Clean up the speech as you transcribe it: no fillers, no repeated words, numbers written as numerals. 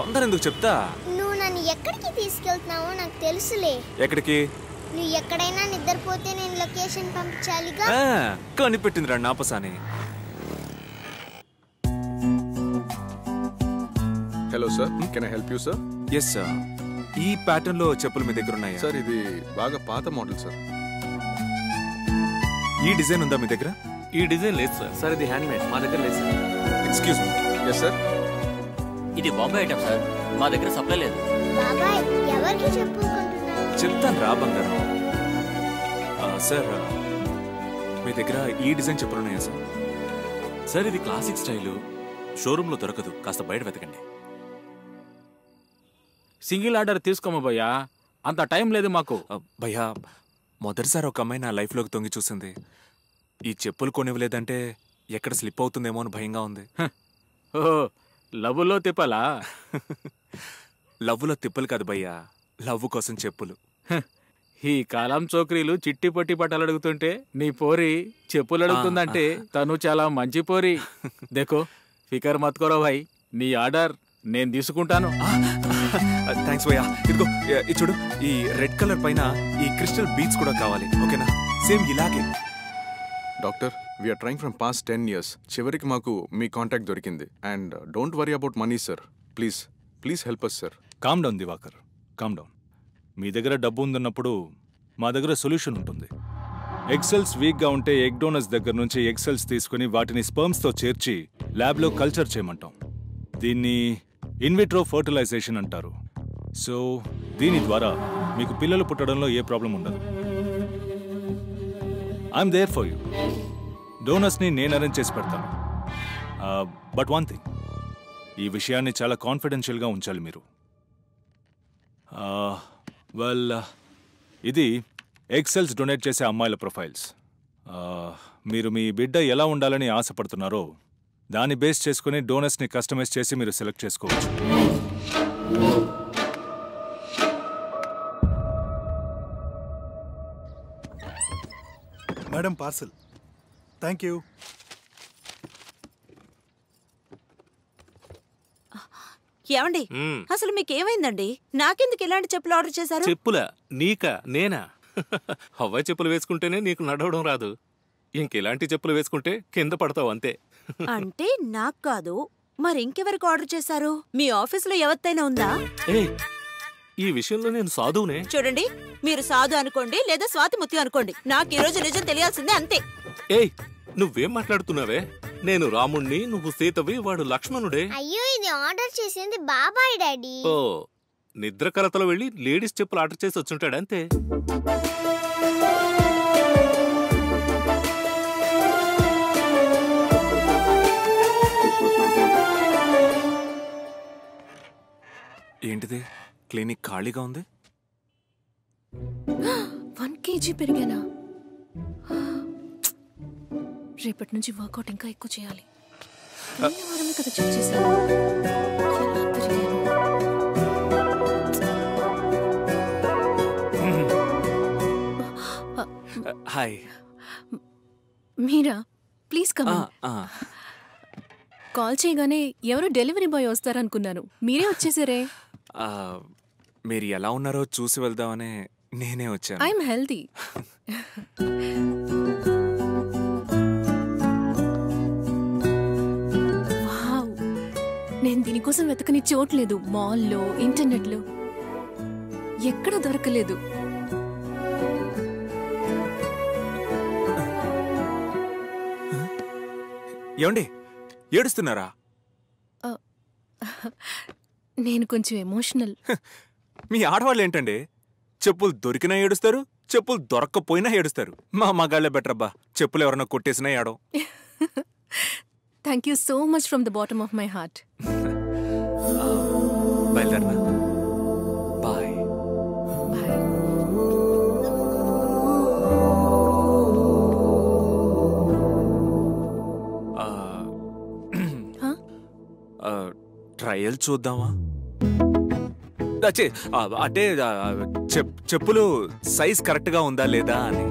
తొందర ఎందుకు చెప్తా. నువ్వు నన్ను ఎక్కడికి తీసుకెళ్తున్నావో నాకు తెలుసులే. ఎక్కడికి? నువ్వు ఎక్కడైనా నిద్రపోతే నేను లొకేషన్ పంపించాలిగా. కనిపెట్టిందిరా నాపసాని. Hello sir, can I help you sir? Yes sir. ఈ ప్యాటర్న్ లో చెప్పులు మీ దగ్గర ఉన్నాయా సార్? ఇది బాగా పాత మోడల్ సార్. ఈ డిజైన్ ఉందా మీ దగ్గర? ఈ డిజైన్ లేదు సార్. సార్ ఇది హ్యాండ్ మేడ్, మా దగ్గర లేదు సార్. Excuse me. Yes sir. ఇది బాంబే ఐటమ్ సార్, మా దగ్గర సప్లై లేదు. బాబాయ్ ఎవరికి చెప్పుకుంటున్నావు? చెప్తాను రా బంగారం. సార్ మీ దగ్గర ఈ డిజైన్ చెప్పులు ఉన్నాయా సార్? సార్ ఇది క్లాసిక్ స్టైలు, షోరూమ్ లో దొరకదు, కాస్త బయట వెతకండి. సింగిల్ ఆర్డర్ తీసుకోమా భయ్యా, అంత టైం లేదు మాకు. భయ్యా మొదటిసారి ఒక అమ్మాయి నా లైఫ్లోకి తొంగి చూసింది. ఈ చెప్పులు కొనివ్వలేదంటే ఎక్కడ స్లిప్ అవుతుందేమో అని భయంగా ఉంది. ఓ లవ్వులో తిప్పాలా? లవ్వులో తిప్పలు కాదు భయ్యా, లవ్ కోసం చెప్పులు. ఈ కాలం చోకరీలు చిట్టి పొట్టి బట్టలు అడుగుతుంటే నీ పోరి చెప్పులు అడుగుతుందంటే తను చాలా మంచి పోరి. దేకో ఫికర్ మత్కోరో భాయ్, నీ ఆర్డర్ నేను తీసుకుంటాను. థ్యాంక్స్ భయ్యా. ఇదిగో ఇది చూడు, ఈ రెడ్ కలర్ పైన ఈ క్రిస్టల్ బీడ్స్ కూడా కావాలి, ఓకేనా? సేమ్ ఇలాగే. Doctor, we are trying from past 10 years. చివరికి మాకు మీ కాంటాక్ట్ దొరికింది. And don't worry about money sir. Please help us sir. Calm down Diwakar, calm down. మీ దగ్గర డబ్బు ఉందన్నప్పుడు మా దగ్గర సొల్యూషన్ ఉంటుంది. ఎగ్సెల్స్ వీక్గా ఉంటే ఎగ్ డోనర్స్ దగ్గర నుంచి ఎగ్సెల్స్ తీసుకుని వాటిని స్పర్మ్స్తో చేర్చి ల్యాబ్లో కల్చర్ చేయమంటాం. దీన్ని ఇన్విట్రో ఫర్టిలైజేషన్ అంటారు. సో దీని ద్వారా మీకు పిల్లలు పుట్టడంలో ఏ ప్రాబ్లం ఉండదు. I'm there for you. డోనర్స్ని నేను అరేంజ్ చేసి పెడతాను. బట్ వన్ థింగ్, ఈ విషయాన్ని చాలా కాన్ఫిడెన్షియల్గా ఉంచాలి మీరు. వెల్, ఇది ఎగ్సెల్స్ డొనేట్ చేసే అమ్మాయిల ప్రొఫైల్స్. మీరు మీ బిడ్డ ఎలా ఉండాలని ఆశపడుతున్నారో దాన్ని బేస్ చేసుకుని డోనర్స్ని కస్టమైజ్ చేసి మీరు సెలెక్ట్ చేసుకోవచ్చు. Madam parcel. Thank you. ఏమండి, అసలు మీకేమైందండి? నాకెందుకు ఇలాంటి చెప్పులు ఆర్డర్ చేశారు? చెప్పులా? నీకా? నేనా? హవాయి చెప్పులు వేసుకుంటేనే నీకు నడవడం రాదు, ఇంకెలాంటి చెప్పులు వేసుకుంటే కింద పడతావు అంతే. అంటే నాకు కాదు, మరి ఇంకెవరికి ఆర్డర్ చేశారు? మీ ఆఫీసులో ఎవరితైనా ఉందా? ఈ విషయంలో నేను సాధువునే. చూడండి, మీరు సాధు అనుకోండి లేదా స్వాతి ముత్యం అనుకోండి, నాకు ఈ రోజు నిజం తెలియాల్సిందే, అంతే. ఏయ్, నువ్వేం మాట్లాడుతున్నావే? నేను రాముణ్ణి, నువ్వు సీతవి, వాడు లక్ష్మణుడే. అయ్యో, ఇది ఆర్డర్ చేసింది బాబాయ్ డాడీ. ఓ, నిద్ర కలతలో వెళ్ళి లేడీస్ చెప్పులు ఆర్డర్ చేసి వచ్చుంటాడు అంతే. ఏంటిది, క్లినిక్ ఖాళీగా ఉంది? 1 kg పెరిగానా? రేపటి నుంచి వర్కౌట్ ఇంకా ఎక్కువ చేయాలి. వారమే కదా చెక్ చేశాను. Hi. Meera? Please come. Call చేయగానే ఎవరో డెలివరీ బాయ్ వస్తారనుకున్నాను, మీరే వచ్చేసారే. మీరు ఎలా ఉన్నారో చూసి వెళ్దామనే నేనే వచ్చాను. I'm healthy. వావ్, నేను దీనికోసం వెతకని చోట్లేదు. మాల్లో, ఇంటర్నెట్లో ఎక్కడ దొరకలేదు. ఏమండి, ఏడుస్తున్నారా? నేను కొంచెం ఎమోషనల్. మీ ఆడవాళ్ళు ఏంటండి, చెప్పులు దొరికినా ఏడుస్తారు, చెప్పులు దొరక్కపోయినా ఏడుస్తారు. మా మగాళ్ళే బెటర్ అబ్బా, చెప్పులు ఎవరన్నా కొట్టేసినా ఏడవ. Thank you so much from the bottom of my heart. బయలుదేరనా? బాయ్. ట్రయల్ చూద్దామా? అంటే చెప్పులు సైజ్ కరెక్ట్గా ఉందా లేదా అని.